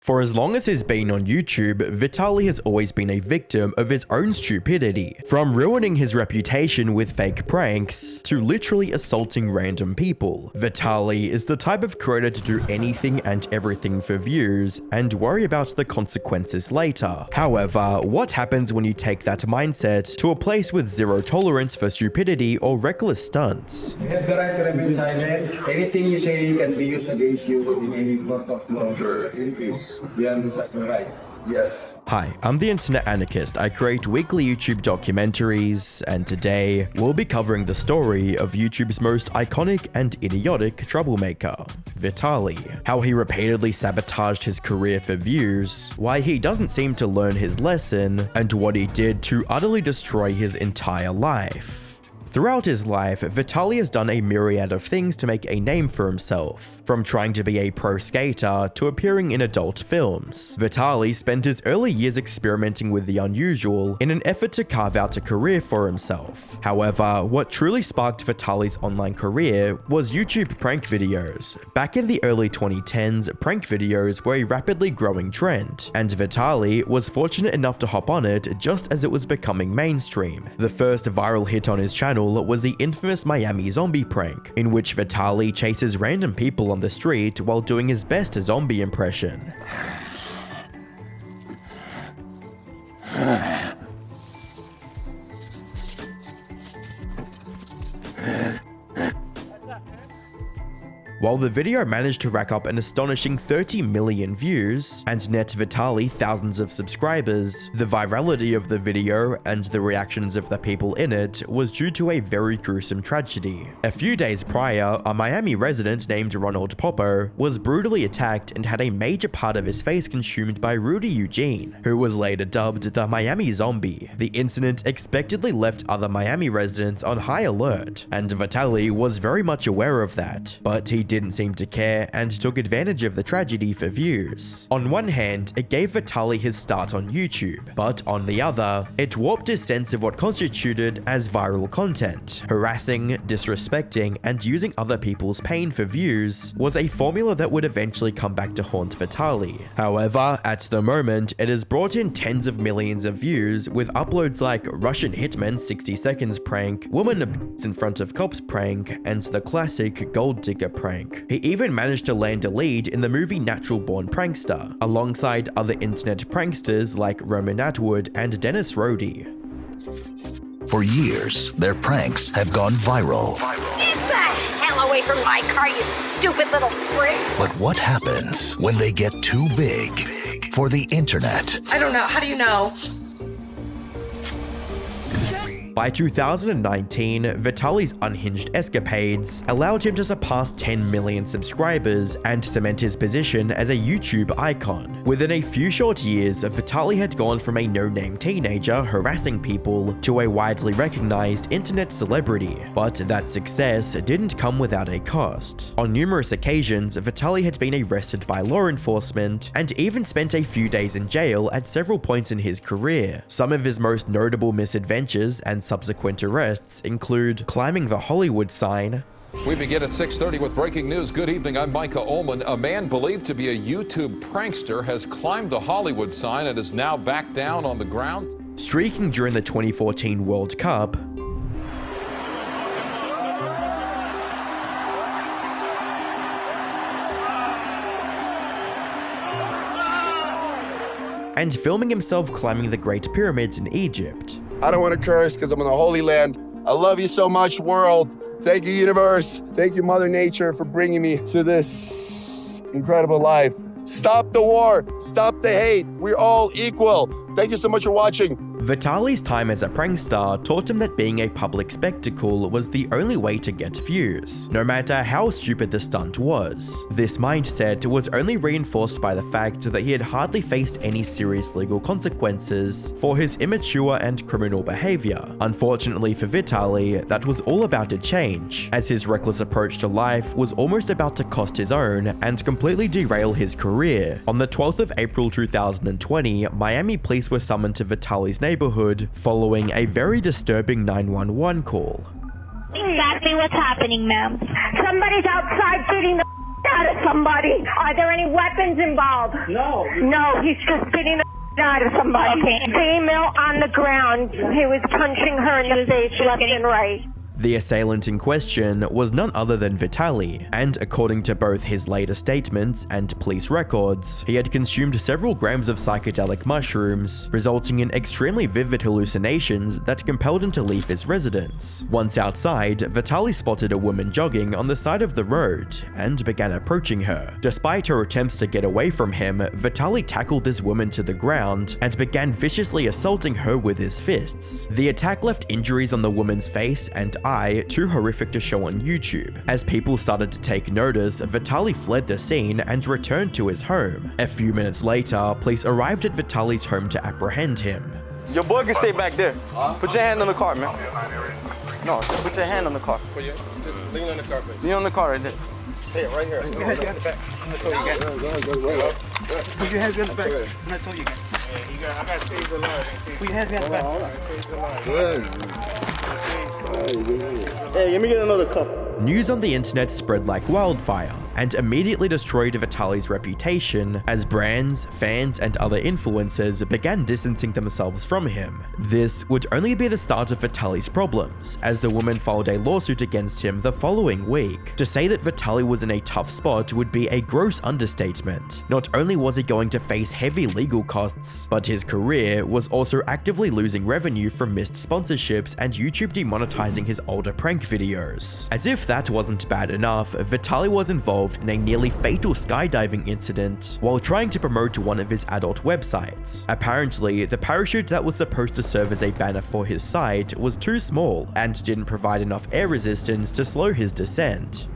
For as long as he's been on YouTube, Vitaly has always been a victim of his own stupidity. From ruining his reputation with fake pranks, to literally assaulting random people. Vitaly is the type of creator to do anything and everything for views, and worry about the consequences later. However, what happens when you take that mindset to a place with zero tolerance for stupidity or reckless stunts? You have the right to remain silent. Anything you say can be used against you in any court of law. Sure. You understand your rights. Yes. Hi, I'm the Internet Anarchist. I create weekly YouTube documentaries, and today we'll be covering the story of YouTube's most iconic and idiotic troublemaker, Vitaly. How he repeatedly sabotaged his career for views, why he doesn't seem to learn his lesson, and what he did to utterly destroy his entire life. Throughout his life, Vitaly has done a myriad of things to make a name for himself, from trying to be a pro skater to appearing in adult films. Vitaly spent his early years experimenting with the unusual in an effort to carve out a career for himself. However, what truly sparked Vitaly's online career was YouTube prank videos. Back in the early 2010s, prank videos were a rapidly growing trend, and Vitaly was fortunate enough to hop on it just as it was becoming mainstream. The first viral hit on his channel was the infamous Miami zombie prank, in which Vitaly chases random people on the street while doing his best zombie impression. While the video managed to rack up an astonishing 30 million views and net Vitaly thousands of subscribers, the virality of the video and the reactions of the people in it was due to a very gruesome tragedy. A few days prior, a Miami resident named Ronald Poppo was brutally attacked and had a major part of his face consumed by Rudy Eugene, who was later dubbed the Miami Zombie. The incident expectedly left other Miami residents on high alert, and Vitaly was very much aware of that, but he didn't seem to care and took advantage of the tragedy for views. On one hand, it gave Vitaly his start on YouTube, but on the other, it warped his sense of what constituted as viral content. Harassing, disrespecting, and using other people's pain for views was a formula that would eventually come back to haunt Vitaly. However, at the moment, it has brought in tens of millions of views with uploads like Russian Hitman 60 Seconds prank, Woman in Front of Cops prank, and the classic Gold Digger prank. He even managed to land a lead in the movie Natural Born Prankster, alongside other internet pranksters like Roman Atwood and Dennis Rohde. For years, their pranks have gone viral. Get the hell away from my car, you stupid little prick! But what happens when they get too big for the internet? I don't know. How do you know? By 2019, Vitaly's unhinged escapades allowed him to surpass 10 million subscribers and cement his position as a YouTube icon. Within a few short years, Vitaly had gone from a no-name teenager harassing people to a widely recognized internet celebrity. But that success didn't come without a cost. On numerous occasions, Vitaly had been arrested by law enforcement and even spent a few days in jail at several points in his career. Some of his most notable misadventures and subsequent arrests include climbing the Hollywood sign. We begin at 6:30 with breaking news. Good evening, I'm Micah Ullman. A man believed to be a YouTube prankster has climbed the Hollywood sign and is now back down on the ground. Streaking during the 2014 World Cup. And filming himself climbing the Great Pyramids in Egypt. I don't want to curse because I'm in the Holy Land. I love you so much, world. Thank you, universe. Thank you, Mother Nature, for bringing me to this incredible life. Stop the war. Stop the hate. We're all equal. Thank you so much for watching. Vitaly's time as a prankster taught him that being a public spectacle was the only way to get views, no matter how stupid the stunt was. This mindset was only reinforced by the fact that he had hardly faced any serious legal consequences for his immature and criminal behavior. Unfortunately for Vitaly, that was all about to change, as his reckless approach to life was almost about to cost his own and completely derail his career. On the 12th of April 2020, Miami police were summoned to Vitaly's neighborhood following a very disturbing 911 call. Exactly what's happening, ma'am. Somebody's outside shooting the out of somebody. Are there any weapons involved? No. No, he's just beating the out of somebody. Okay. Female on the ground. He was punching her in the face left and right. The assailant in question was none other than Vitaly, and according to both his later statements and police records, he had consumed several grams of psychedelic mushrooms, resulting in extremely vivid hallucinations that compelled him to leave his residence. Once outside, Vitaly spotted a woman jogging on the side of the road and began approaching her. Despite her attempts to get away from him, Vitaly tackled this woman to the ground and began viciously assaulting her with his fists. The attack left injuries on the woman's face and eye too horrific to show on YouTube. As people started to take notice, Vitaly fled the scene and returned to his home. A few minutes later, police arrived at Vitaly's home to apprehend him. Your boy can stay back there. Put your hand on the car, man. No, put your hand on the car. Just lean on the carpet. Lean on the car right there. Hey, right here. Put your hands behind the back. I'm gonna tell you again. Put your hands behind the back. I'm gonna tell you again. I gotta save the life. Put your hands behind the back. Good. Hey, let me get another cup. News on the internet spread like wildfire and immediately destroyed Vitaly's reputation as brands, fans, and other influencers began distancing themselves from him. This would only be the start of Vitaly's problems, as the woman filed a lawsuit against him the following week. To say that Vitaly was in a tough spot would be a gross understatement. Not only was he going to face heavy legal costs, but his career was also actively losing revenue from missed sponsorships and YouTube demonetizing his older prank videos. As if that wasn't bad enough, Vitaly was involved in a nearly fatal skydiving incident while trying to promote one of his adult websites. Apparently, the parachute that was supposed to serve as a banner for his site was too small and didn't provide enough air resistance to slow his descent.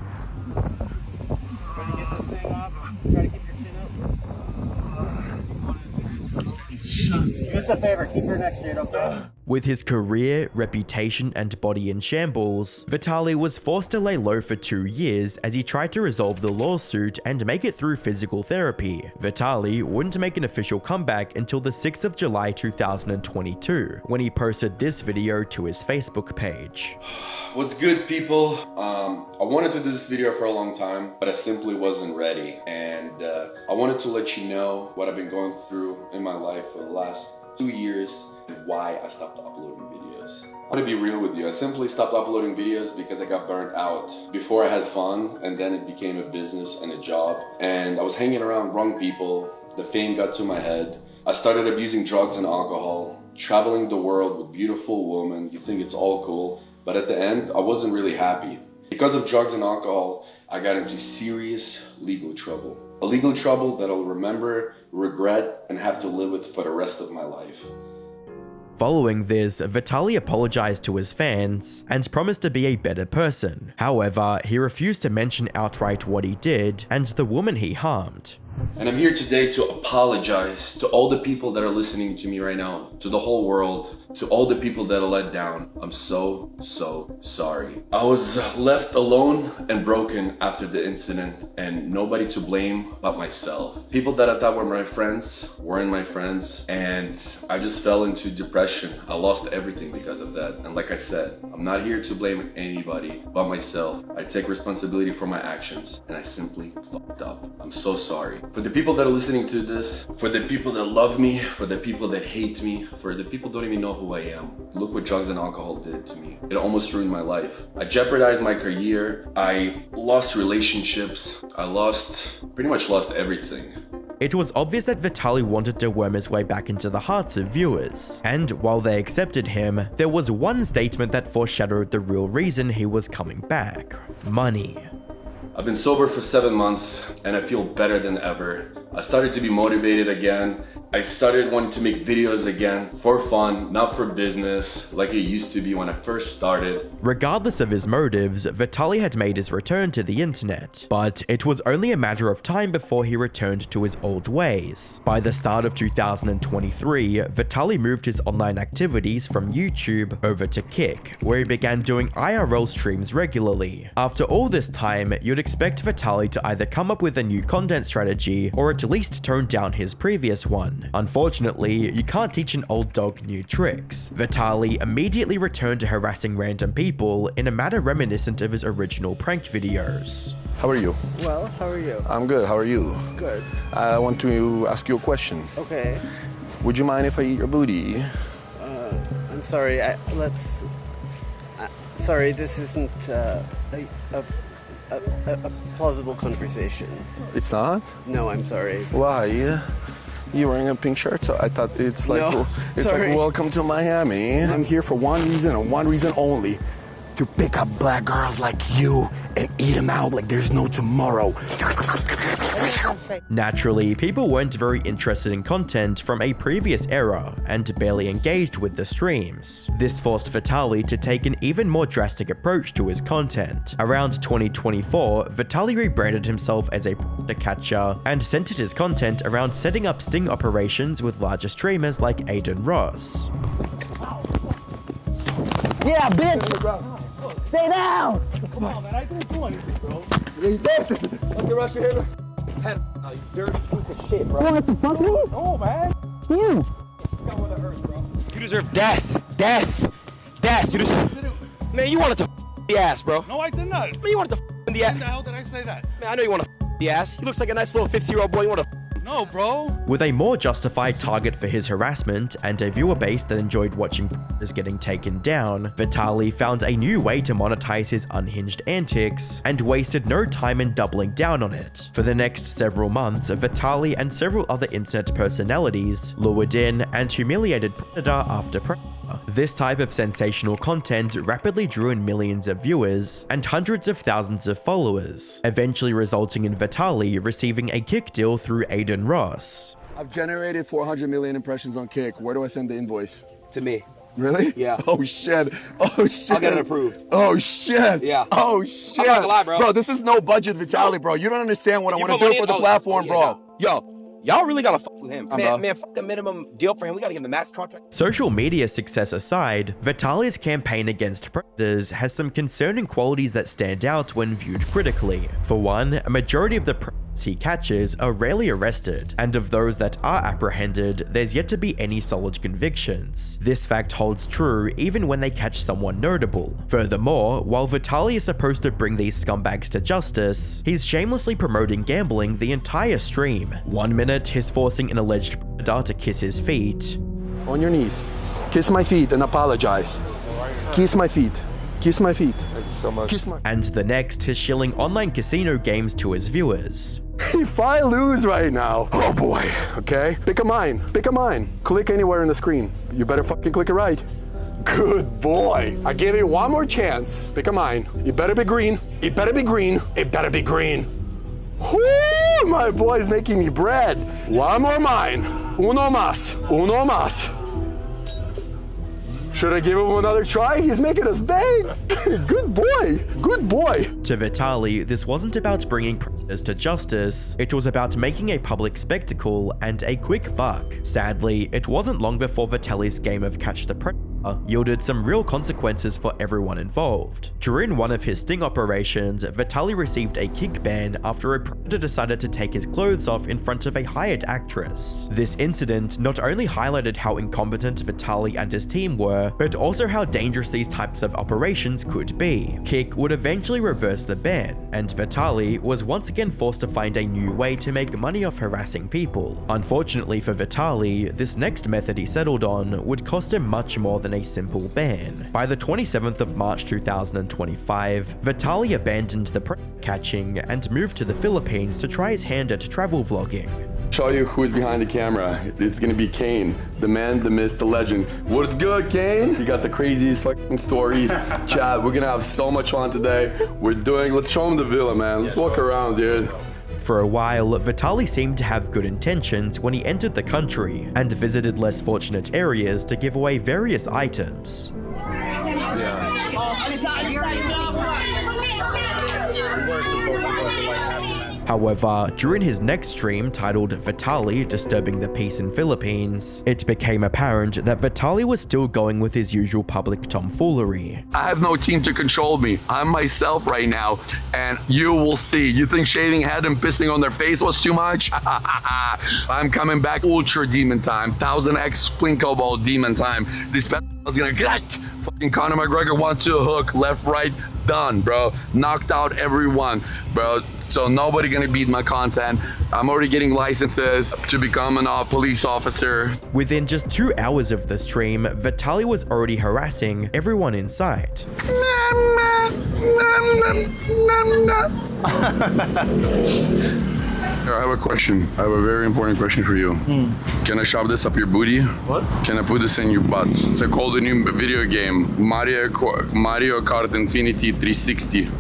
Do us a favor, keep your neck straight, okay? With his career, reputation, and body in shambles, Vitaly was forced to lay low for 2 years as he tried to resolve the lawsuit and make it through physical therapy. Vitaly wouldn't make an official comeback until the 6th of July 2022, when he posted this video to his Facebook page. What's good, people? I wanted to do this video for a long time, but I simply wasn't ready. And I wanted to let you know what I've been going through in my life for the last 2 years and why I stopped uploading videos. I want to be real with you. I simply stopped uploading videos because I got burnt out. Before I had fun, and then it became a business and a job. And I was hanging around wrong people. The fame got to my head. I started abusing drugs and alcohol, traveling the world with beautiful women. You think it's all cool, but at the end, I wasn't really happy. Because of drugs and alcohol, I got into serious legal trouble. A legal trouble that I'll remember, regret, and have to live with for the rest of my life. Following this, Vitaly apologized to his fans and promised to be a better person. However, he refused to mention outright what he did and the woman he harmed. And I'm here today to apologize to all the people that are listening to me right now, to the whole world, to all the people that are let down. I'm so sorry. I was left alone and broken after the incident, and nobody to blame but myself. People that I thought were my friends weren't my friends, and I just fell into depression. I lost everything because of that. And like I said, I'm not here to blame anybody but myself. I take responsibility for my actions, and I simply fucked up. I'm so sorry. For the people that are listening to this, for the people that love me, for the people that hate me, for the people that don't even know who I am. Look what drugs and alcohol did to me. It almost ruined my life. I jeopardized my career. I lost relationships. I pretty much lost everything. It was obvious that Vitaly wanted to worm his way back into the hearts of viewers, and while they accepted him, there was one statement that foreshadowed the real reason he was coming back: money. I've been sober for 7 months and I feel better than ever. I started to be motivated again. I started wanting to make videos again for fun, not for business, like it used to be when I first started. Regardless of his motives, Vitaly had made his return to the internet, but it was only a matter of time before he returned to his old ways. By the start of 2023, Vitaly moved his online activities from YouTube over to Kick, where he began doing IRL streams regularly. After all this time, you'd expect Vitaly to either come up with a new content strategy or a at least toned down his previous one. Unfortunately, you can't teach an old dog new tricks. Vitaly immediately returned to harassing random people in a manner reminiscent of his original prank videos. How are you? Well, how are you? I'm good. How are you? Good. I want to ask you a question. Okay. Would you mind if I eat your booty? I'm sorry. Sorry, this isn't a plausible conversation. It's not? No, I'm sorry. Why? You're wearing a pink shirt, so I thought it's like No, it's sorry. like welcome to Miami. I'm here for one reason and one reason only. To pick up black girls like you and eat them out like there's no tomorrow. Naturally, people weren't very interested in content from a previous era and barely engaged with the streams. This forced Vitaly to take an even more drastic approach to his content. Around 2024, Vitaly rebranded himself as a predator catcher and centered his content around setting up sting operations with larger streamers like Aiden Ross. Yeah, bitch! Stay down! Come on, man, I didn't do anything, bro. Look at Russia here. You dirty piece of shit, bro. You want to fuck me? No, man. You. You deserve death. Death. Death. You deserve... Man, you wanted to the ass, bro. No, I did not. Man, you wanted to in the ass. When the hell did I say that? Man, I know you want to the ass. He looks like a nice little 50-year-old boy. You want to... No, bro. With a more justified target for his harassment and a viewer base that enjoyed watching predators getting taken down, Vitaly found a new way to monetize his unhinged antics and wasted no time in doubling down on it. For the next several months, Vitaly and several other internet personalities lured in and humiliated predator after predator. This type of sensational content rapidly drew in millions of viewers and hundreds of thousands of followers, eventually resulting in Vitaly receiving a kick deal through Aiden Ross. I've generated 400 million impressions on Kick. Where do I send the invoice? To me. Really? Yeah. Oh shit. Oh shit. I'll get it approved. Oh shit. Yeah. Oh shit. I'm not gonna lie, bro. Bro, this is no budget, Vitaly, bro. You don't understand what I want to do for the platform, bro. Yo, y'all really gotta fuck with him. bro. Man, fuck the minimum deal for him. We gotta give him the max contract. Social media success aside, Vitaly's campaign against predators has some concerning qualities that stand out when viewed critically. For one, a majority of the predators he catches are rarely arrested, and of those that are apprehended, there's yet to be any solid convictions. This fact holds true even when they catch someone notable. Furthermore, while Vitaly is supposed to bring these scumbags to justice, he's shamelessly promoting gambling the entire stream. 1 minute, he's forcing an alleged predator to kiss his feet. On your knees. Kiss my feet and apologize. Kiss my feet. Kiss my feet. Thank you so much. Kiss my... And the next, he's shilling online casino games to his viewers. If I lose right now, oh boy, okay? Pick a mine. Pick a mine. Click anywhere on the screen. You better fucking click it right. Good boy. I give you one more chance. Pick a mine. It better be green. It better be green. It better be green. Whoo! My boy's making me bread. One more mine. Uno más. Uno más. Should I give him another try? He's making us beg. Good boy. Good boy. To Vitaly, this wasn't about bringing predators to justice. It was about making a public spectacle and a quick buck. Sadly, it wasn't long before Vitaly's game of Catch the Predator yielded some real consequences for everyone involved. During one of his sting operations, Vitaly received a kick ban after a predator decided to take his clothes off in front of a hired actress. This incident not only highlighted how incompetent Vitaly and his team were, but also how dangerous these types of operations could be. Kick would eventually reverse the ban, and Vitaly was once again forced to find a new way to make money off harassing people. Unfortunately for Vitaly, this next method he settled on would cost him much more than a simple ban. By the 27th of March 2025, Vitaly abandoned the predator catching and moved to the Philippines to try his hand at travel vlogging. Show you who's behind the camera. It's gonna be Kane, the man, the myth, the legend. What's good, Kane? You got the craziest fucking stories. Chat, we're gonna have so much fun today. Let's show him the villa, man. Let's walk around, dude. For a while, Vitaly seemed to have good intentions when he entered the country and visited less fortunate areas to give away various items. However, during his next stream titled Vitaly Disturbing the Peace in Philippines, it became apparent that Vitaly was still going with his usual public tomfoolery. I have no team to control me. I'm myself right now, and you will see. You think shaving head and pissing on their face was too much? I'm coming back ultra demon time, 1000x Plinko ball demon time. This is gonna get fucking Conor McGregor 1-2 hook, left, right, done, bro. Knocked out everyone, bro. So nobody gonna beat my content. I'm already getting licenses to become a police officer. Within just 2 hours of the stream, Vitaly was already harassing everyone in sight. I have a question. I have a very important question for you. Can I shove this up your booty? What? Can I put this in your butt? It's called a new video game, Mario Kart Infinity 360.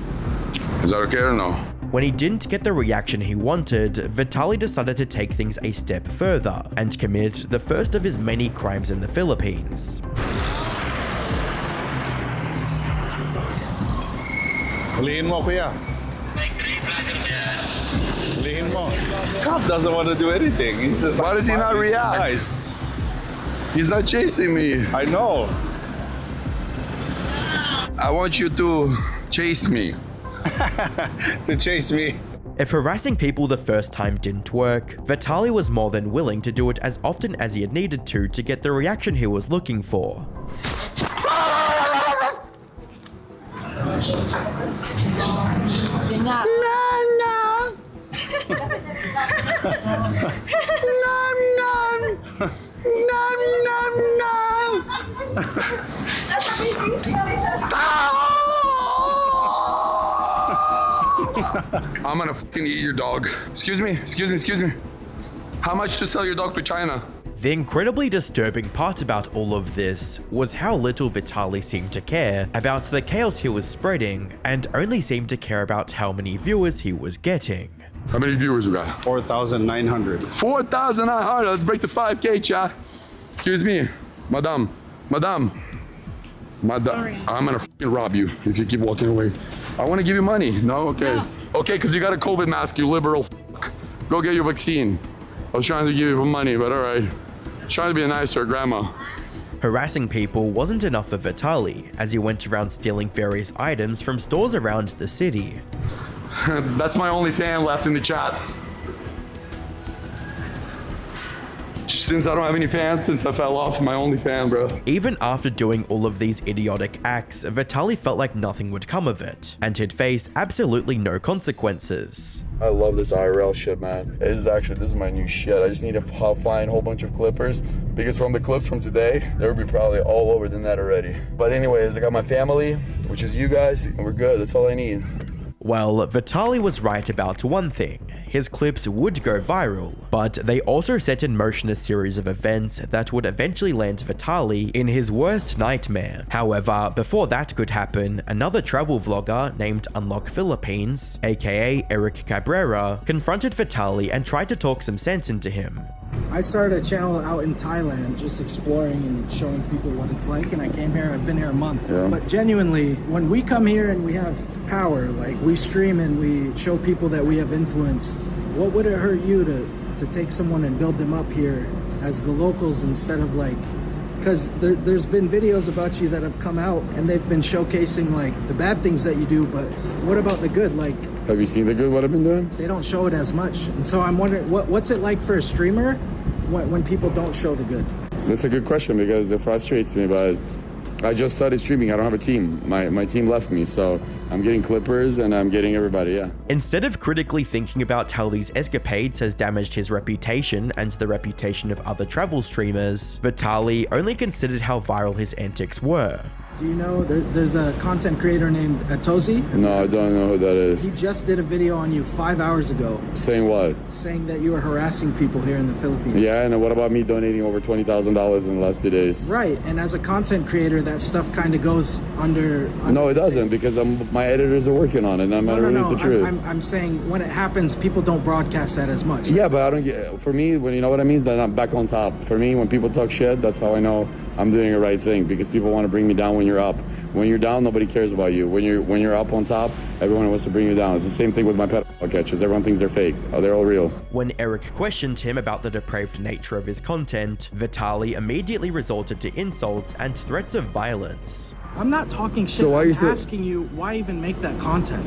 Is that okay or no? When he didn't get the reaction he wanted, Vitaly decided to take things a step further and commit the first of his many crimes in the Philippines. Lihin mo, kuya. Lihin mo. Cop doesn't want to do anything. He's just. Why does he not react? Nice. He's not chasing me. I know. I want you to chase me. To chase me. If harassing people the first time didn't work, Vitaly was more than willing to do it as often as he had needed to get the reaction he was looking for. I'm gonna fucking eat your dog. Excuse me. How much to sell your dog to China? The incredibly disturbing part about all of this was how little Vitaly seemed to care about the chaos he was spreading, and only seemed to care about how many viewers he was getting. How many viewers we got? 4,900. 4,900. Let's break the 5K, chat. Excuse me, madam. Sorry. I'm gonna fucking rob you if you keep walking away. I want to give you money. No, okay. No. Okay, because you got a COVID mask, you liberal fuck. Go get your vaccine. I was trying to give you money, but all right. Trying to be a nicer grandma. Harassing people wasn't enough for Vitaly, as he went around stealing various items from stores around the city. That's my only fan left in the chat. Since I don't have any fans, since I fell off, my only fan, bro. Even after doing all of these idiotic acts, Vitaly felt like nothing would come of it, and he'd face absolutely no consequences. I love this IRL shit, man. This is my new shit. I just need to find a whole bunch of clippers, because from the clips from today, there would be probably all over the net already. But anyways, I got my family, which is you guys, and we're good. That's all I need. Well, Vitaly was right about one thing. His clips would go viral, but they also set in motion a series of events that would eventually land Vitaly in his worst nightmare. However, before that could happen, another travel vlogger named Unlock Philippines, aka Eric Cabrera, confronted Vitaly and tried to talk some sense into him. I started a channel out in Thailand, just exploring and showing people what it's like, and I came here, I've been here a month. Yeah. But genuinely, when we come here and we have power, like we stream and we show people that we have influence, what would it hurt you to take someone and build them up here as the locals instead of like, because there's been videos about you that have come out and they've been showcasing like the bad things that you do, but what about the good? Like, have you seen the good, what I've been doing? They don't show it as much. And so I'm wondering, what's it like for a streamer when people don't show the good? That's a good question because it frustrates me, but I just started streaming. I don't have a team. My team left me, so I'm getting clippers and I'm getting everybody, yeah. Instead of critically thinking about how these escapades has damaged his reputation and the reputation of other travel streamers, Vitaly only considered how viral his antics were. Do you know there's a content creator named Atozi? No, I don't know who that is. He just did a video on you 5 hours ago. Saying what? Saying that you were harassing people here in the Philippines. Yeah, and what about me donating over $20,000 in the last 2 days? Right, and as a content creator, that stuff kind of goes under no, it doesn't, because my editors are working on it, and I'm going to release the truth. I'm saying when it happens, people don't broadcast that as much. Yeah, but I don't get, for me, when you know what I mean, then I'm back on top. For me, when people talk shit, that's how I know I'm doing the right thing because people want to bring me down when you're up. When you're down, nobody cares about you. When you're up on top, everyone wants to bring you down. It's the same thing with my pedophile catches. Everyone thinks they're fake. Oh, they're all real. When Eric questioned him about the depraved nature of his content, Vitaly immediately resorted to insults and threats of violence. I'm not talking shit. So why are you I'm asking you, why even make that content?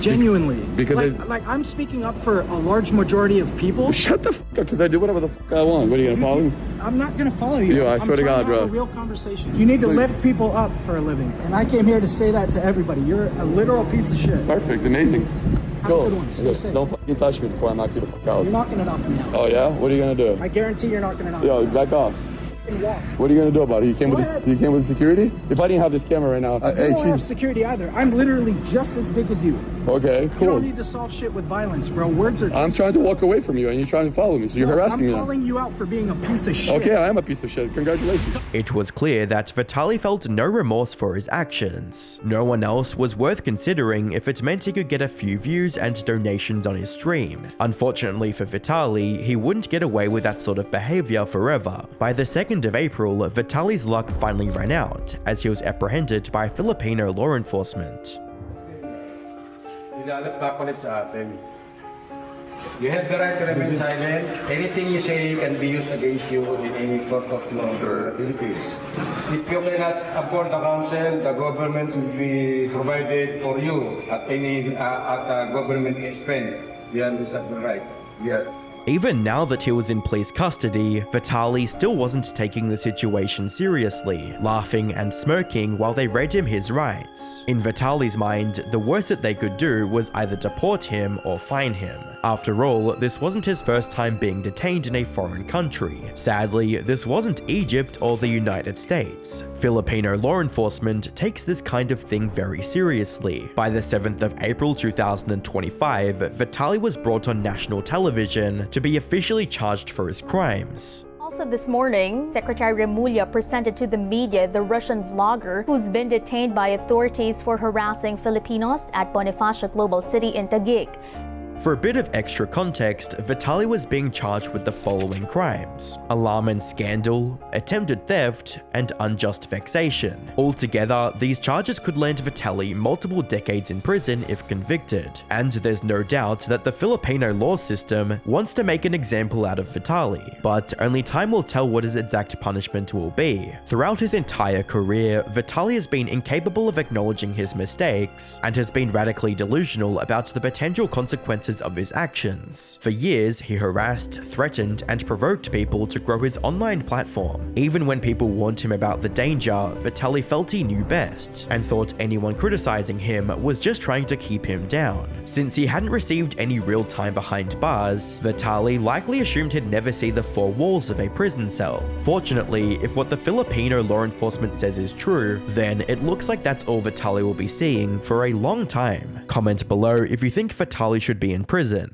Genuinely. Because I'm speaking up for a large majority of people. Shut the fuck up, because I do whatever the fuck I want. What are you gonna follow me? I'm not gonna follow you. Yo, I swear to God, I'm trying to have a real conversation. You need to lift people up for a living, and I came here to say that to everybody. You're a literal piece of shit. Perfect, amazing. Let's go. Good Don't fucking touch me before I knock you the fuck out. You're not gonna knock me out. Oh yeah? What are you gonna do? I guarantee you're not gonna knock me out. Yo, back off. Walk. What are you gonna do about it? You came with security? If I didn't have this camera right now, I don't have security either. I'm literally just as big as you. Okay, cool. You don't need to solve shit with violence, bro. Words are. I'm trying to walk away from you, and you're trying to follow me, so you're harassing me. I'm calling you out for being a piece of shit. Okay, I am a piece of shit. Congratulations. It was clear that Vitaly felt no remorse for his actions. No one else was worth considering if it meant he could get a few views and donations on his stream. Unfortunately for Vitaly, he wouldn't get away with that sort of behavior forever. By the 2nd of April, Vitaly's luck finally ran out, as he was apprehended by Filipino law enforcement. You have the right to remain silent. Anything you say can be used against you in any court of law in the Philippines. If you cannot afford the counsel, the government will be provided for you at any government expense. You understand the right? Yes. Even now that he was in police custody, Vitaly still wasn't taking the situation seriously, laughing and smirking while they read him his rights. In Vitaly's mind, the worst that they could do was either deport him or fine him. After all, this wasn't his first time being detained in a foreign country. Sadly, this wasn't Egypt or the United States. Filipino law enforcement takes this kind of thing very seriously. By the 7th of April 2025, Vitaly was brought on national television to be officially charged for his crimes. Also this morning, Secretary Remulla presented to the media the Russian vlogger who's been detained by authorities for harassing Filipinos at Bonifacio Global City in Taguig. For a bit of extra context, Vitaly was being charged with the following crimes: alarm and scandal, attempted theft, and unjust vexation. Altogether, these charges could land Vitaly multiple decades in prison if convicted, and there's no doubt that the Filipino law system wants to make an example out of Vitaly, but only time will tell what his exact punishment will be. Throughout his entire career, Vitaly has been incapable of acknowledging his mistakes, and has been radically delusional about the potential consequences of his actions. For years, he harassed, threatened, and provoked people to grow his online platform. Even when people warned him about the danger, Vitaly felt he knew best, and thought anyone criticizing him was just trying to keep him down. Since he hadn't received any real time behind bars, Vitaly likely assumed he'd never see the four walls of a prison cell. Fortunately, if what the Filipino law enforcement says is true, then it looks like that's all Vitaly will be seeing for a long time. Comment below if you think Vitaly should be in prison.